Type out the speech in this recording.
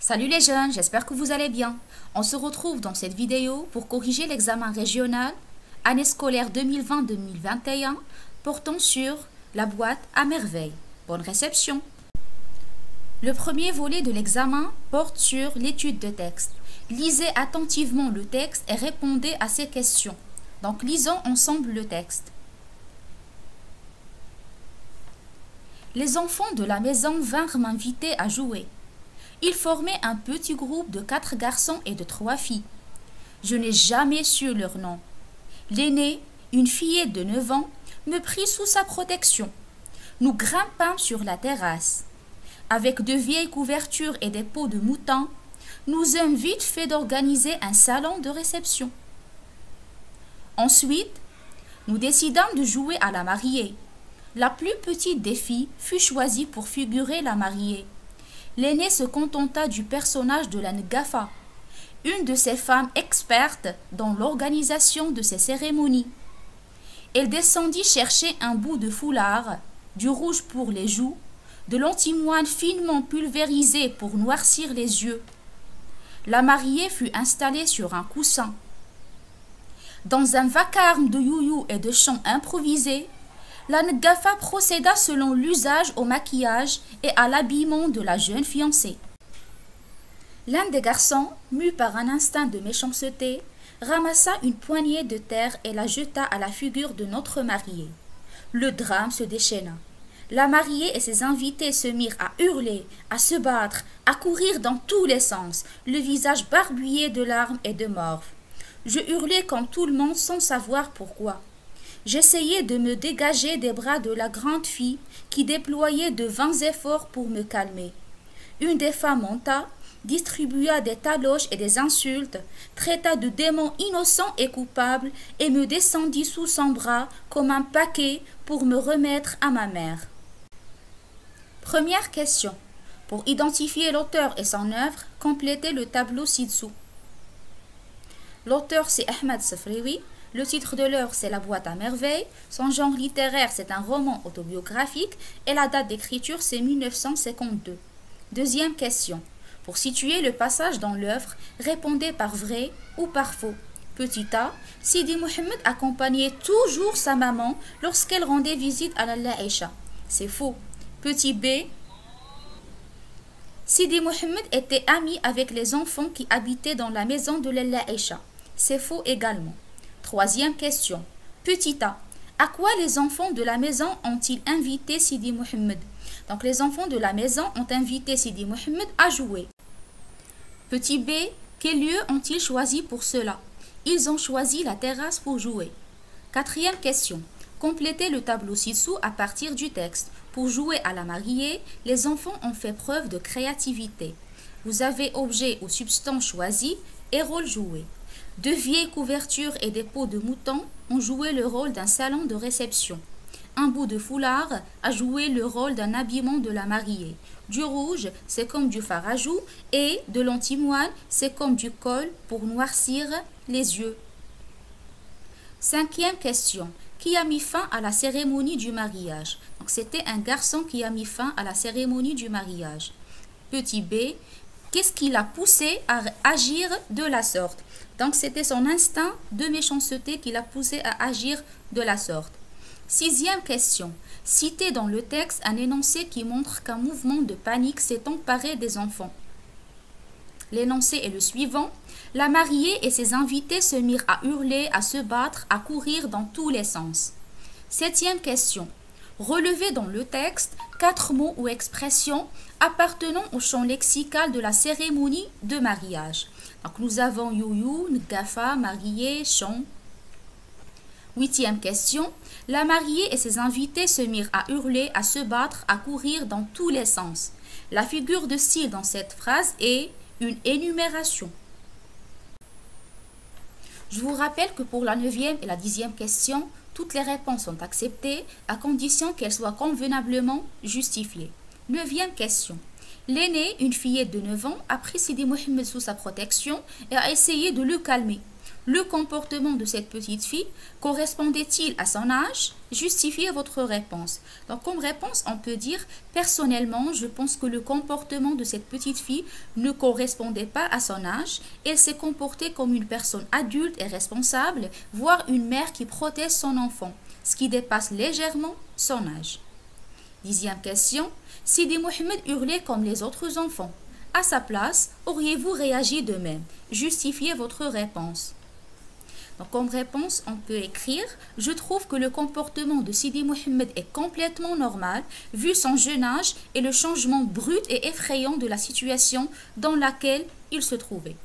Salut les jeunes, j'espère que vous allez bien. On se retrouve dans cette vidéo pour corriger l'examen régional année scolaire 2020-2021 portant sur la boîte à merveille. Bonne réception. Le premier volet de l'examen porte sur l'étude de texte. Lisez attentivement le texte et répondez à ces questions. Donc lisons ensemble le texte. Les enfants de la maison vinrent m'inviter à jouer. Ils formaient un petit groupe de 4 garçons et de 3 filles. Je n'ai jamais su leur nom. L'aînée, une fillette de 9 ans, me prit sous sa protection. Nous grimpâmes sur la terrasse. Avec de vieilles couvertures et des peaux de mouton, nous eûmes vite fait d'organiser un salon de réception. Ensuite, nous décidâmes de jouer à la mariée. La plus petite des filles fut choisie pour figurer la mariée. L'aînée se contenta du personnage de la Ngafa, une de ces femmes expertes dans l'organisation de ces cérémonies. Elle descendit chercher un bout de foulard, du rouge pour les joues, de l'antimoine finement pulvérisé pour noircir les yeux. La mariée fut installée sur un coussin. Dans un vacarme de youyou et de chants improvisés, la Ngafa procéda selon l'usage au maquillage et à l'habillement de la jeune fiancée. L'un des garçons, mu par un instinct de méchanceté, ramassa une poignée de terre et la jeta à la figure de notre mariée. Le drame se déchaîna. La mariée et ses invités se mirent à hurler, à se battre, à courir dans tous les sens, le visage barbouillé de larmes et de morve. Je hurlais comme tout le monde sans savoir pourquoi. J'essayais de me dégager des bras de la grande fille qui déployait de vains efforts pour me calmer. Une des femmes monta, distribua des taloches et des insultes, traita de démons innocents et coupables et me descendit sous son bras comme un paquet pour me remettre à ma mère. Première question. Pour identifier l'auteur et son œuvre, complétez le tableau ci-dessous. L'auteur c'est Ahmed Sefriwi. Le titre de l'œuvre, c'est La boîte à merveille. Son genre littéraire, c'est un roman autobiographique. Et la date d'écriture, c'est 1952. Deuxième question. Pour situer le passage dans l'œuvre, répondez par vrai ou par faux. Petit A. Sidi Mohamed accompagnait toujours sa maman lorsqu'elle rendait visite à la Aïcha. C'est faux. Petit B. Sidi Mohamed était ami avec les enfants qui habitaient dans la maison de la Aïcha. C'est faux également. Troisième question. Petit A. À quoi les enfants de la maison ont-ils invité Sidi Mohamed? Donc les enfants de la maison ont invité Sidi Mohamed à jouer. Petit B. Quel lieu ont-ils choisi pour cela? Ils ont choisi la terrasse pour jouer. Quatrième question. Complétez le tableau ci-dessous à partir du texte. Pour jouer à la mariée, les enfants ont fait preuve de créativité. Vous avez objet ou substance choisi et rôle joué. De vieilles couvertures et des peaux de mouton ont joué le rôle d'un salon de réception. Un bout de foulard a joué le rôle d'un habillement de la mariée. Du rouge, c'est comme du fard à joues, et de l'antimoine, c'est comme du col pour noircir les yeux. Cinquième question. Qui a mis fin à la cérémonie du mariage? Donc c'était un garçon qui a mis fin à la cérémonie du mariage. Petit B. Qu'est-ce qui l'a poussé à agir de la sorte? Donc c'était son instinct de méchanceté qui l'a poussé à agir de la sorte. Sixième question. Citez dans le texte un énoncé qui montre qu'un mouvement de panique s'est emparé des enfants. L'énoncé est le suivant. La mariée et ses invités se mirent à hurler, à se battre, à courir dans tous les sens. Septième question. Relevez dans le texte 4 mots ou expressions appartenant au champ lexical de la cérémonie de mariage. Donc nous avons youyou, ngafa, mariée, chant. Huitième question. La mariée et ses invités se mirent à hurler, à se battre, à courir dans tous les sens. La figure de style dans cette phrase est une énumération. Je vous rappelle que pour la 9e et la 10e question, toutes les réponses sont acceptées à condition qu'elles soient convenablement justifiées. 9e question. L'aînée, une fillette de 9 ans, a pris Sidi Mohamed sous sa protection et a essayé de le calmer. Le comportement de cette petite fille correspondait-il à son âge? Justifiez votre réponse. Donc comme réponse, on peut dire personnellement, je pense que le comportement de cette petite fille ne correspondait pas à son âge. Elle s'est comportée comme une personne adulte et responsable, voire une mère qui protège son enfant, ce qui dépasse légèrement son âge. 10e question. Sidi Mohamed hurlait comme les autres enfants. À sa place, auriez-vous réagi de même? Justifiez votre réponse. Donc, comme réponse, on peut écrire « Je trouve que le comportement de Sidi Mohamed est complètement normal, vu son jeune âge et le changement brut et effrayant de la situation dans laquelle il se trouvait. »